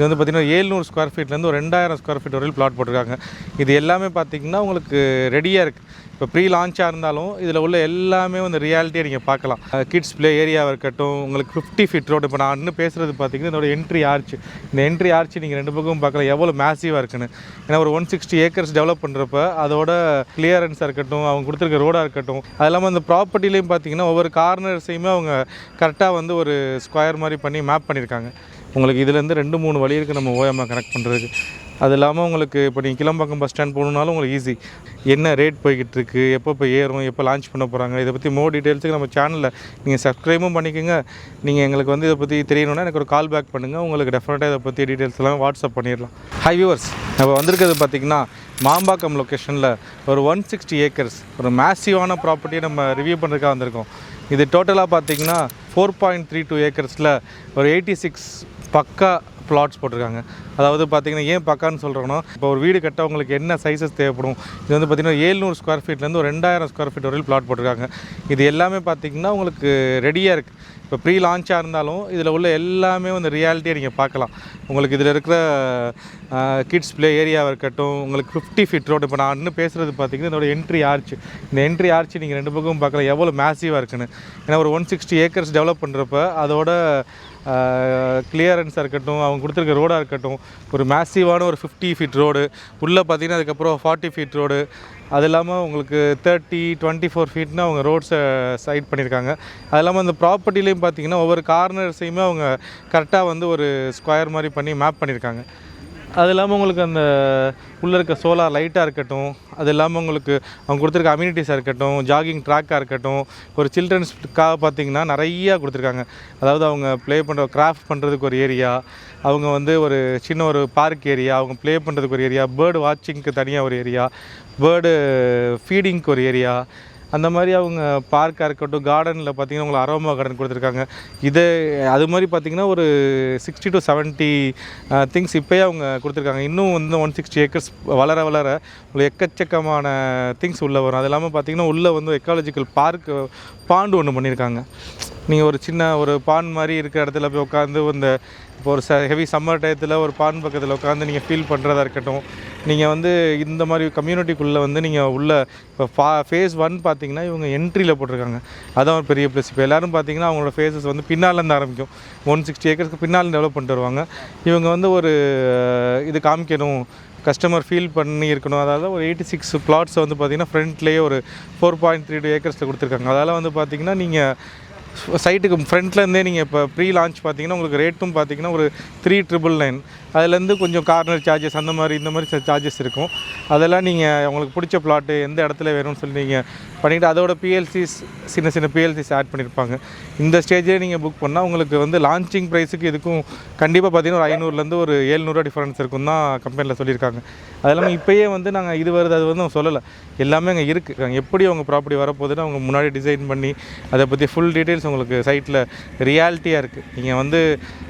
இது வந்து பார்த்திங்கன்னா 700 ஸ்கொயர் ஃபீட்லேருந்து ஒரு 2000 ஸ்கொயர் ஃபீட் வரையில் பிளாட் போட்டிருக்காங்க. இது எல்லாமே பார்த்திங்கன்னா உங்களுக்கு ரெடியாக இருக்குது. இப்போ ப்ரீ லான்ச்சாக இருந்தாலும் இதில் உள்ள எல்லாமே வந்து ரியாலிட்டியை நீங்கள் பார்க்கலாம். கிட்ஸ் ப்ளே ஏரியாவாக இருக்கட்டும், உங்களுக்கு 50 ஃபீட் ரோடு. இப்போ நான் இன்னும் பேசுகிறது பார்த்திங்கன்னா இதோட என்ட்ரி ஆர்ச். இந்த என்ட்ரி ஆர்ச் நீங்கள் 2 பக்கமும் பார்க்கலாம் எவ்வளோ மேசிவாக இருக்குன்னு. ஏன்னா ஒரு 160 ஏக்கர்ஸ் டெவலப் பண்ணுறப்ப அதோட கிளியரன்ஸாக இருக்கட்டும், அவங்க கொடுத்துருக்க ரோடாக இருக்கட்டும், அது இல்லாமல் அந்த ப்ராப்பர்ட்டிலையும் பார்த்திங்கன்னா ஒவ்வொரு கார்னர்ஸையுமே அவங்க கரெக்டாக வந்து ஒரு ஸ்கொயர் மாதிரி பண்ணி மேப் பண்ணியிருக்காங்க. உங்களுக்கு இதுலேருந்து 2-3 வழி இருக்குது நம்ம ஓஎம்ஐ கனெக்ட் பண்ணுறதுக்கு. அது இல்லாமல் உங்களுக்கு இப்போ நீங்கள் கிளம்பாக்கம் பஸ் ஸ்டாண்ட் போகணுன்னாலும் உங்களுக்கு ஈஸி. என்ன ரேட் போய்கிட்டு இருக்குது, எப்போ ஏறும், எப்போ லான்ச் பண்ண போகிறாங்க, இதை பற்றி மோர் டீட்டெயில்ஸுக்கு நம்ம சேனலில் நீங்கள் சப்ஸ்கிரைபும் பண்ணிக்கோங்க. நீங்கள் எங்களுக்கு வந்து இதை பற்றி தெரியணுன்னா எனக்கு ஒரு கால் பேக் பண்ணுங்கள். உங்களுக்கு டெஃபினட்டாக இதை பற்றி டீட்டெயில்ஸ் எல்லாம் வாட்ஸ்அப் பண்ணிடலாம். ஹை வியூவர்ஸ், நம்ம வந்திருக்கிறது பார்த்திங்கன்னா மாம்பாக்கம் லொக்கேஷனில் ஒரு 160 ஏக்கர்ஸ் ஒரு மேசிவான ப்ராப்பர்ட்டியை நம்ம ரிவ்யூ பண்ணுறதுக்காக வந்திருக்கோம். இது டோட்டலாக பார்த்திங்கன்னா 4.32 ஏக்கர்ஸில் ஒரு 86 பக்கா பிளாட்ஸ் போட்டிருக்காங்க. அதாவது பார்த்திங்கன்னா ஏன் பக்கான்னு சொல்கிறோன்னா, இப்போ ஒரு வீடு கட்ட உங்களுக்கு என்ன சைஸஸ் தேவைப்படும். இது வந்து பார்த்திங்கன்னா 700 ஸ்கொயர் ஃபீட்லேருந்து ஒரு 2000 ஸ்கொயர் ஃபீட் வரையில் பிளாட் போட்டிருக்காங்க. இது எல்லாமே பார்த்திங்கன்னா உங்களுக்கு ரெடியாக இருக்குது. இப்போ ப்ரீ லான்ச்சாக இருந்தாலும் இதில் உள்ள எல்லாமே வந்து ரியாலிட்டியை நீங்கள் பார்க்கலாம். உங்களுக்கு இதில் இருக்கிற கிட்ஸ் ப்ளே ஏரியாவாக இருக்கட்டும், உங்களுக்கு 50 ஃபீட் ரோடு. இப்போ நான் இன்னும் பேசுகிறது பார்த்திங்கன்னா இதோட என்ட்ரி ஆர்ச். இந்த என்ட்ரி ஆர்ச் நீங்கள் 2 பக்கமும் பார்க்கலாம் எவ்வளோ மேசிவாக இருக்குன்னு. ஏன்னா ஒரு 160 ஏக்கர்ஸ் டெவலப் பண்ணுறப்ப அதோட கிளியரன்ஸாக இருக்கட்டும், அவங்க கொடுத்துருக்க ரோடாக இருக்கட்டும், ஒரு மேசிவான ஒரு 50 ஃபீட் ரோடு. உள்ளே பார்த்திங்கன்னா அதுக்கப்புறம் 40 ஃபீட் ரோடு. அது இல்லாமல் உங்களுக்கு 24 ஃபீட்னு அவங்க ரோட்ஸை சைட் பண்ணியிருக்காங்க. அது இல்லாமல் அந்த ப்ராப்பர்ட்டிலையும் பார்த்திங்கன்னா ஒவ்வொரு கார்னர்ஸையுமே அவங்க கரெக்டாக வந்து ஒரு ஸ்கொயர் மாதிரி பண்ணி மேப் பண்ணியிருக்காங்க. அது இல்லாமல் உங்களுக்கு அந்த உள்ளே இருக்க சோலார் லைட்டாக இருக்கட்டும், அது இல்லாமல் உங்களுக்கு அவங்க கொடுத்துருக்க அம்யூனிட்டிஸாக இருக்கட்டும், ஜாகிங் ட்ராக்காக இருக்கட்டும், ஒரு சில்ட்ரன்ஸ்க்காக பார்த்திங்கன்னா நிறையா கொடுத்துருக்காங்க. அதாவது அவங்க ப்ளே பண்ணுற கிராஃப்ட் பண்ணுறதுக்கு ஒரு ஏரியா, அவங்க வந்து ஒரு சின்ன ஒரு பார்க் ஏரியா, அவங்க ப்ளே பண்ணுறதுக்கு ஒரு ஏரியா, பேர்டு வாட்சிங்க்கு தனியாக ஒரு ஏரியா, பேர்டு ஃபீடிங்க்கு ஒரு ஏரியா, அந்த மாதிரி அவங்க பார்க்காக இருக்கட்டும், கார்டனில் பார்த்திங்கன்னா உங்களுக்கு அரோமா கார்டன் கொடுத்துருக்காங்க. இது அது மாதிரி பார்த்திங்கன்னா ஒரு 60 to 70 திங்ஸ் இப்போயே அவங்க கொடுத்துருக்காங்க. இன்னும் வந்து 160 ஏக்கர்ஸ் வளர உங்களுக்கு எக்கச்சக்கமான திங்ஸ் உள்ளே வரும். அது இல்லாமல் பார்த்திங்கன்னா உள்ளே வந்து எக்காலஜிக்கல் பார்க் பாண்டு ஒன்று பண்ணியிருக்காங்க. நீங்கள் ஒரு சின்ன ஒரு பான் மாதிரி இருக்கிற இடத்துல போய் உட்காந்து இந்த இப்போ ஒரு ஹெவி சம்மர் டயத்தில் ஒரு பான் பக்கத்தில் உட்காந்து நீங்கள் ஃபீல் பண்ணுறதா இருக்கட்டும், நீங்கள் வந்து இந்த மாதிரி கம்யூனிட்டிக்குள்ளே வந்து நீங்கள் உள்ள இப்போ ஃபேஸ் 1 பார்த்திங்கன்னா இவங்க என்ட்ரியில் போட்டிருக்காங்க. அதான் ஒரு பெரிய ப்ளஸ். இப்போ எல்லோரும் பார்த்திங்கன்னா அவங்களோட ஃபேஸஸ் வந்து பின்னாலேருந்து ஆரம்பிக்கும். 160 ஏக்கர்ஸ்க்கு பின்னால் டெவலப் பண்ணிட்டு வருவாங்க. இவங்க வந்து ஒரு இது காமிக்கணும், கஸ்டமர் ஃபீல் பண்ணி இருக்கணும். அதாவது ஒரு 86 பிளாட்ஸை வந்து பார்த்திங்கன்னா ஃப்ரண்ட்லேயே ஒரு 4.32 ஏக்கர்ஸில் கொடுத்துருக்காங்க. அதால் வந்து பார்த்திங்கன்னா நீங்கள் சைட்டுக்கு ஃப்ரண்ட்லேருந்தே நீங்கள் இப்போ ப்ரீ லான்ச் பார்த்திங்கன்னா உங்களுக்கு ரேட்டும் பார்த்திங்கன்னா ஒரு 3,999. அதுலேருந்து கொஞ்சம் கார்னர் சார்ஜஸ் அந்த மாதிரி இந்த மாதிரி சார்ஜஸ் இருக்கும். அதெல்லாம் நீங்கள் உங்களுக்கு பிடிச்ச பிளாட்டு எந்த இடத்துல வேணும்னு சொல்லி நீங்கள் பண்ணிவிட்டு அதோட பிஎல்சிஸ் சின்ன பிஎல்சிஸ் ஆட் பண்ணியிருப்பாங்க. இந்த ஸ்டேஜே நீங்கள் புக் பண்ணால் உங்களுக்கு வந்து லான்ச்சிங் ப்ரைஸுக்கு இதுக்கும் கண்டிப்பாக பார்த்திங்கன்னா ஒரு 500லேருந்து ஒரு 700 டிஃபரன்ஸ் இருக்கும் தான் கம்பெனியில் சொல்லியிருக்காங்க. அது இல்லாமல் இப்போயே வந்து நாங்கள் இது வருது அது வந்து அவங்க சொல்லலை, எல்லாமே அங்கே இருக்குது. எப்படி அவங்க ப்ராப்பர்ட்டி வரப்போகுதுன்னு அவங்க முன்னாடி டிசைன் பண்ணி அதை பற்றி ஃபுல் டீட்டெயில்ஸ் உங்களுக்கு சைட்டில் ரியாலிட்டியாக இருக்குது. நீங்கள் வந்து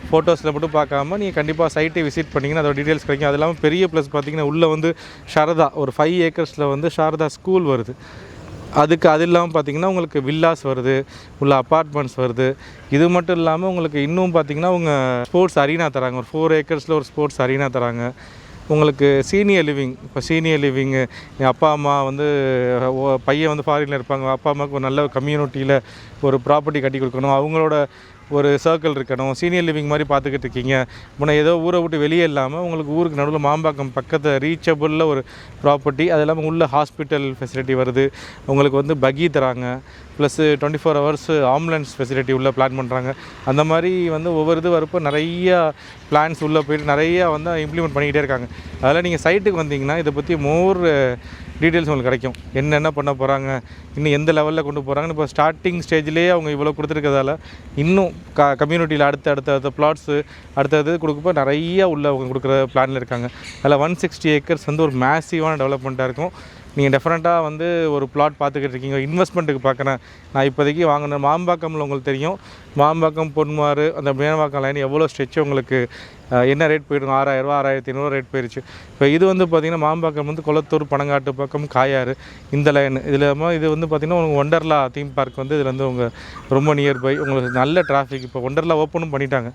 ஃபோட்டோஸில் மட்டும் பார்க்காம நீங்கள் கண்டிப்பாக சைட்டை விசிட் பண்ணிங்கன்னா அதோட டீட்டெயில்ஸ் கிடைக்கும். அது இல்லாமல் பெரிய ப்ளஸ் பார்த்திங்கன்னா உள்ளே வந்து சாரதா ஒரு 5 ஏக்கர்ஸில் வந்து சாரதா ஸ்கூல் வருது. அது இல்லாமல் பார்த்திங்கன்னா உங்களுக்கு வில்லாஸ் வருது, உள்ள அப்பார்ட்மெண்ட்ஸ் வருது. இது மட்டும் இல்லாமல் உங்களுக்கு இன்னும் பார்த்திங்கன்னா அவங்க ஸ்போர்ட்ஸ் அரீனா தராங்க. ஒரு 4 ஏக்கர்ஸில் ஒரு ஸ்போர்ட்ஸ் அரீனா தராங்க. உங்களுக்கு சீனியர் லிவிங், இப்போ சீனியர் லிவிங்கு என் அப்பா அம்மா வந்து பையன் வந்து ஃபாரினில் இருப்பாங்க, அப்பா அம்மாவுக்கு ஒரு நல்ல கம்யூனிட்டியில் ஒரு ப்ராப்பர்ட்டி கட்டி கொடுக்கணும், அவங்களோட ஒரு சர்க்கிள் இருக்கணும், சீனியர் லிவிங் மாதிரி பார்த்துக்கிட்டு இருக்கீங்க. முன்னே ஏதோ ஊரை விட்டு வெளியே இல்லாமல் உங்களுக்கு ஊருக்கு நடுவில் மாம்பாக்கம் பக்கத்தில் ரீச்சபிளில் ஒரு ப்ராப்பர்ட்டி. அது இல்லாமல் உள்ள ஹாஸ்பிட்டல் ஃபெசிலிட்டி வருது. உங்களுக்கு வந்து பகி தராங்க, ப்ளஸ் 24 hours ஆம்புலன்ஸ் ஃபெசிலிட்டி உள்ளே பிளான் பண்ணுறாங்க. அந்த மாதிரி வந்து ஒவ்வொரு இது வரப்போ நிறையா பிளான்ஸ் உள்ளே போய்ட்டு நிறையா வந்து இம்ப்ளிமெண்ட் பண்ணிக்கிட்டே இருக்காங்க. அதனால் நீங்கள் சைட்டுக்கு வந்தீங்கன்னா இதை பற்றி மோர் டீட்டெயில்ஸ் உங்களுக்கு கிடைக்கும். என்னென்ன பண்ண போகிறாங்க, இன்னும் எந்த லெவலில் கொண்டு போகிறாங்கன்னு. இப்போ ஸ்டார்டிங் ஸ்டேஜ்லேயே அவங்க இவ்வளோ கொடுத்துருக்கிறதால இன்னும் கம்யூனிட்டியில் அடுத்த பிளாட்ஸு அடுத்தது கொடுக்கப்போ நிறையா உள்ள அவங்க கொடுக்குற பிளானில் இருக்காங்க. அதில் 160 ஏக்கர்ஸ் வந்து ஒரு மேசிவான டெவலப்மெண்ட்டாக இருக்கும். நீங்கள் டெஃபினட்டாக வந்து ஒரு பிளாட் பார்த்துக்கிட்டு இருக்கீங்க, இன்வெஸ்ட்மெண்ட்டுக்கு பார்க்குறேன் நான் இப்போதைக்கு வாங்கினேன். மாம்பாக்கமில் உங்களுக்கு தெரியும், மாம்பாக்கம் பொன்மாறு அந்த மேம்பாக்கம் லைன் எவ்வளோ ஸ்ட்ரெச் உங்களுக்கு என்ன ரேட் போயிடும், 6,000 ரூபா 6,500 ரேட் போயிடுச்சு. இப்போ இது வந்து பார்த்திங்கன்னா மாம்பாக்கம் வந்து கொளத்தூர் பனங்காட்டு பக்கம் காயாறு இந்த லைன். இதில் இது வந்து பார்த்திங்கன்னா உங்களுக்கு ஒண்டர்லா தீம் பார்க் வந்து இதில் வந்து உங்கள் ரொம்ப நியர்பை, உங்களுக்கு நல்ல டிராஃபிக். இப்போ ஒண்டர்லா ஓப்பனும் பண்ணிட்டாங்க.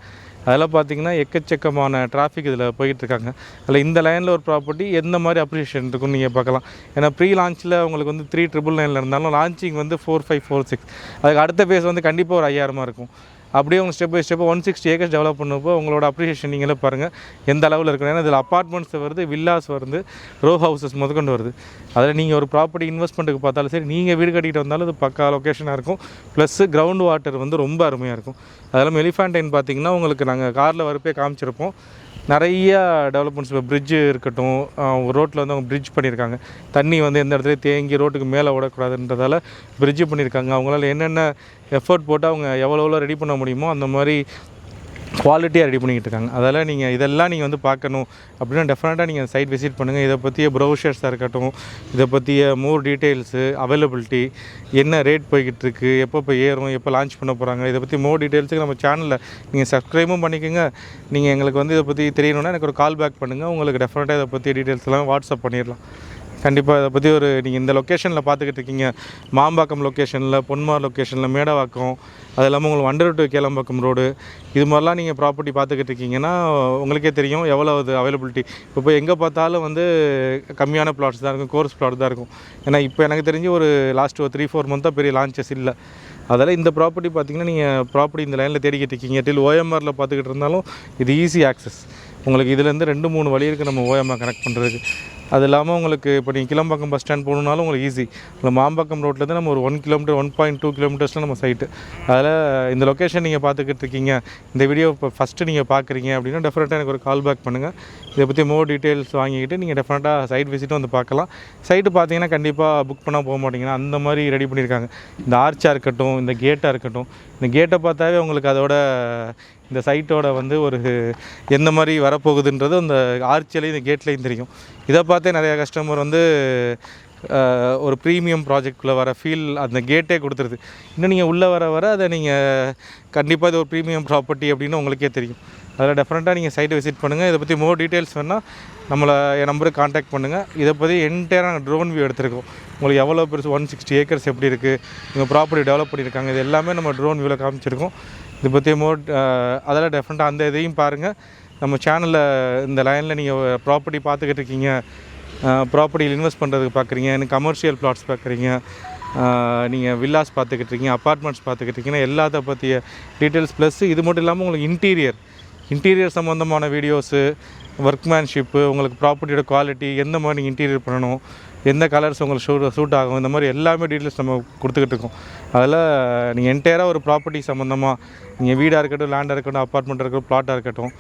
அதெல்லாம் பார்த்திங்கன்னா எக்கச்சக்கமான டிராஃபிக் இதில் போயிட்டுருக்காங்க. அதில் இந்த லைனில் ஒரு ப்ராப்பர்ட்டி எந்த மாதிரி அப்ரிஷியேஷன் இருக்குன்னு நீங்கள் பார்க்கலாம். ஏன்னா ப்ரீ லான்ச்சில் உங்களுக்கு வந்து 3,999 இருந்தாலும் லான்ச்சிங் வந்து 4,546. அதுக்கு அடுத்த பேஸ் வந்து கண்டிப்பாக ஒரு 5,000 இருக்கும். அப்படியே உங்கள் ஸ்டெப் பை ஸ்டெப்பாக 160 ஏக்கர்ஸ் டெவலப் பண்ணப்போ உங்களோட அப்ரிஷியேஷன் நீங்களே பாருங்கள் எந்த அளவில் இருக்குது. ஏன்னா இதில் அப்பார்ட்மெண்ட்ஸ் வருது, வில்லாஸ் வருது, ரோ ஹவுசஸ் முதற்கொண்டு வருது. அதில் நீங்கள் ஒரு ப்ராப்பர்ட்டி இன்வெஸ்ட்மெண்ட்டுக்கு பார்த்தாலும் சரி, நீங்கள் வீடு கட்டிகிட்டு வந்தாலும் இது பக்கா லொக்கேஷனாக இருக்கும். ப்ளஸ் கிரவுண்ட் வாட்டர் வந்து ரொம்ப அருமையாக இருக்கும். அதெல்லாம் எலிஃபேண்டைன் பார்த்திங்கன்னா உங்களுக்கு நாங்கள் காரில் வரப்பே காமிச்சிருப்போம். நிறையா டெவலப்மெண்ட்ஸ், இப்போ பிரிட்ஜு இருக்கட்டும், ரோட்டில் வந்து அவங்க பிரிட்ஜ் பண்ணியிருக்காங்க. தண்ணி வந்து எந்த இடத்துல தேங்கி ரோட்டுக்கு மேலே விடக்கூடாதுன்றதால பிரிட்ஜு பண்ணியிருக்காங்க. அவங்களால என்னென்ன எஃபர்ட் போட்டு அவங்க எவ்வளோ ரெடி பண்ண முடியுமோ அந்த மாதிரி குவாலிட்டியாக ரெடி பண்ணிக்கிட்டு இருக்காங்க. அதெல்லாம் நீங்கள் இதெல்லாம் நீங்கள் வந்து பார்க்கணும் அப்படின்னா டெஃபினட்டாக நீங்கள் சைட் விசிட் பண்ணுங்கள். இதை பற்றிய ப்ரௌஷர்ஸாக இருக்கட்டும், இதை பற்றிய மோர் டீட்டெயில்ஸு, அவைலபிலிட்டி, என்ன ரேட் போய்கிட்டு இருக்குது, எப்போ ஏறும், எப்போ லான்ச் பண்ண போகிறாங்க, இதை பற்றி மோர் டீட்டெயில்ஸுக்கு நம்ம சேனலில் நீங்கள் சப்ஸ்கிரைபும் பண்ணிக்கோங்க. நீங்கள் எங்களுக்கு வந்து இதை பற்றி தெரியணுன்னா எனக்கு ஒரு கால் பேக் பண்ணுங்கள். உங்களுக்கு டெஃபினட்டாக இதை பற்றி டீட்டெயில்ஸ்லாம் வாட்ஸ்அப் பண்ணிடலாம். கண்டிப்பாக இதை பற்றி நீங்கள் இந்த லொக்கேஷனில் பார்த்துக்கிட்டு இருக்கீங்க, மாம்பாக்கம் லொக்கேஷனில், பொன்மார் லொக்கேஷனில், மேடவாக்கம், அது இல்லாமல் உங்களுக்கு வண்டர் டு கேளம்பாக்கம் ரோடு, இது மாதிரிலாம் நீங்கள் ப்ராப்பர்ட்டி பார்த்துக்கிட்டு இருக்கீங்கன்னா உங்களுக்கே தெரியும் எவ்வளோ அது அவைலபிலிட்டி. இப்போ எங்கே பார்த்தாலும் வந்து கம்மியான பிளாட்ஸ் தான் இருக்கும், கோர்ஸ் பிளாட் தான் இருக்கும். ஏன்னா இப்போ எனக்கு தெரிஞ்சு ஒரு லாஸ்ட் ஒரு 3-4 மந்த்தாக பெரிய லான்ச்சஸ் இல்லை. அதெல்லாம் இந்த ப்ராப்பர்ட்டி பார்த்திங்கன்னா நீங்கள் ப்ராப்பர்ட்டி இந்த லைனில் தேடிக்கிட்டு இருக்கீங்க, டில் ஓஎம்ஆரில் பார்த்துக்கிட்டு இருந்தாலும் இது ஈஸி ஆக்சஸ். உங்களுக்கு இதுலேருந்து 2-3 வழி இருக்குது நம்ம ஓஎம்ஆர் கனெக்ட் பண்ணுறதுக்கு. அது இல்லாமல் உங்களுக்கு இப்போ நீங்கள் கிளம்பாக்கம் பஸ் ஸ்டாண்ட் போகணுன்னாலும் உங்களுக்கு ஈஸி. இல்லை மாம்பாக்கம் ரோட்லேருந்து நம்ம ஒரு 1 கிலோமீட்டர் 1.2 கிலோமீட்டர்ஸில் நம்ம சைட்டு. அதில் இந்த லொக்கேஷன் நீங்கள் பார்த்துக்கிட்டு இருக்கீங்க, இந்த வீடியோ இப்போ ஃபஸ்ட்டு நீங்கள் பார்க்குறீங்க அப்படின்னா டெஃபினட்டாக எனக்கு ஒரு கால் பேக் பண்ணுங்கள். இதை பற்றி மோர் டீட்டெயில்ஸ் வாங்கிக்கிட்டு நீங்கள் டெஃபினட்டாக சைட் விசிட்டும் வந்து பார்க்கலாம். சைட்டு பார்த்தீங்கன்னா கண்டிப்பாக புக் பண்ணால் போக மாட்டிங்கன்னா அந்த மாதிரி ரெடி பண்ணியிருக்காங்க. இந்த ஆர்ச்சாக இருக்கட்டும், இந்த கேட்டாக இருக்கட்டும், இந்த கேட்டை பார்த்தாவே உங்களுக்கு அதோட இந்த சைட்டோட வந்து ஒரு எந்த மாதிரி வரப்போகுதுன்றது அந்த ஆர்ச்சிலையும் இந்த கேட்லேயும் தெரியும். இதை பார்த்தே நிறையா கஸ்டமர் வந்து ஒரு ப்ரீமியம் ப்ராஜெக்ட்குள்ளே வர ஃபீல் அந்த கேட்டே கொடுத்துருது. இன்னும் நீங்கள் உள்ளே வர அதை நீங்கள் கண்டிப்பாக இது ஒரு ப்ரீமியம் ப்ராப்பர்ட்டி அப்படின்னு உங்களுக்கே தெரியும். அதில் டெஃபினட்டாக நீங்கள் சைட்டை விசிட் பண்ணுங்கள். இதை பற்றி மோர் டீட்டெயில்ஸ் வேணால் நம்மளை என் நம்பருக்கு காண்டாக்ட் பண்ணுங்கள். இதை பற்றி என்டையராக நாங்கள் ட்ரோன் வியூ எடுத்திருக்கோம். உங்களுக்கு எவ்வளோ பெருசு 160 ஏக்கர்ஸ் எப்படி இருக்குது, இங்கே ப்ராப்பர்ட்டி டெவலப் பண்ணியிருக்காங்க, இது எல்லாமே நம்ம ட்ரோன் வியூவில் காமிச்சிருக்கோம். இதை பற்றி அதெல்லாம் டெஃபினட்டாக அந்த இதையும் பாருங்கள். நம்ம சேனலில் இந்த லைனில் நீங்கள் ப்ராப்பர்ட்டி பார்த்துக்கிட்டு இருக்கீங்க, ப்ராப்பர்ட்டியில் இன்வெஸ்ட் பண்ணுறதுக்கு பார்க்குறீங்க, எனக்கு கமர்ஷியல் பிளாட்ஸ் பார்க்குறீங்க, நீங்கள் வில்லாஸ் பார்த்துக்கிட்டு இருக்கீங்க, அப்பார்ட்மெண்ட்ஸ் பார்த்துக்கிட்டு இருக்கீங்கன்னா எல்லாத்த பற்றிய டீட்டெயில்ஸ் ப்ளஸ் இது மட்டும் இல்லாமல் உங்களுக்கு இன்டீரியர் சம்மந்தமான வீடியோஸு, ஒர்க்மேன்ஷிப்பு, உங்களுக்கு ப்ராப்பர்ட்டியோட குவாலிட்டி, எந்த மாதிரி நீங்கள் இன்டீரியர் பண்ணணும், எந்த கலர்ஸ் உங்களுக்கு சூட் ஆகும், இந்த மாதிரி எல்லாமே டீட்டெயில்ஸ் நம்ம கொடுத்துக்கிட்டு இருக்கோம். அதில் நீங்கள் என்டையராக ஒரு ப்ராப்பர்ட்டி சம்மந்தமாக நீங்கள் வீடாக இருக்கட்டும், லேண்டாக இருக்கட்டும், அப்பார்ட்மெண்ட்டாக இருக்கட்டும், பிளாட்டாக இருக்கட்டும்,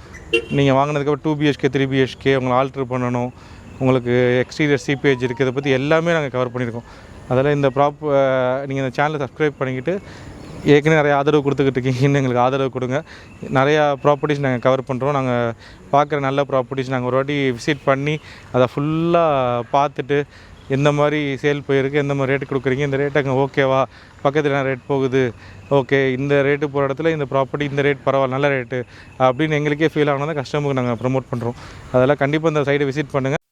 நீங்கள் வாங்கினதுக்கப்புறம் 2 BHK 3 BHK உங்களை ஆல்ட்ரு பண்ணணும், உங்களுக்கு எக்ஸ்டீரியர் சீப்பேஜ் இருக்குது, இதை பற்றி எல்லாமே நாங்கள் கவர் பண்ணியிருக்கோம். அதில் இந்த நீங்கள் இந்த சேனலை சப்ஸ்கிரைப் பண்ணிக்கிட்டு ஏற்கனவே நிறைய ஆதரவு கொடுத்துக்கிட்டு இருக்கீங்க, இன்னும் எங்களுக்கு ஆதரவு கொடுங்க. நிறையா ப்ராப்பர்ட்டிஸ் நாங்கள் கவர் பண்ணுறோம். நாங்கள் பார்க்குற நல்ல ப்ராப்பர்ட்டிஸ் நாங்கள் ஒரு வாட்டி விசிட் பண்ணி அதை ஃபுல்லாக பார்த்துட்டு எந்த மாதிரி சேல் போயிருக்கு, எந்த மாதிரி ரேட்டு கொடுக்குறீங்க, இந்த ரேட்டு அங்கே ஓகேவா, பக்கத்தில் என்ன ரேட் போகுது, ஓகே இந்த ரேட்டு போகிற இடத்துல இந்த ப்ராப்பர்ட்டி இந்த ரேட் பரவாயில்ல, நல்ல ரேட்டு அப்படின்னு எங்களுக்கே ஃபீல் ஆனால் தான் கஸ்டமருக்கு நாங்கள் ப்ரமோட் பண்ணுறோம். அதெல்லாம் கண்டிப்பாக இந்த சைடை விசிட் பண்ணுங்கள்.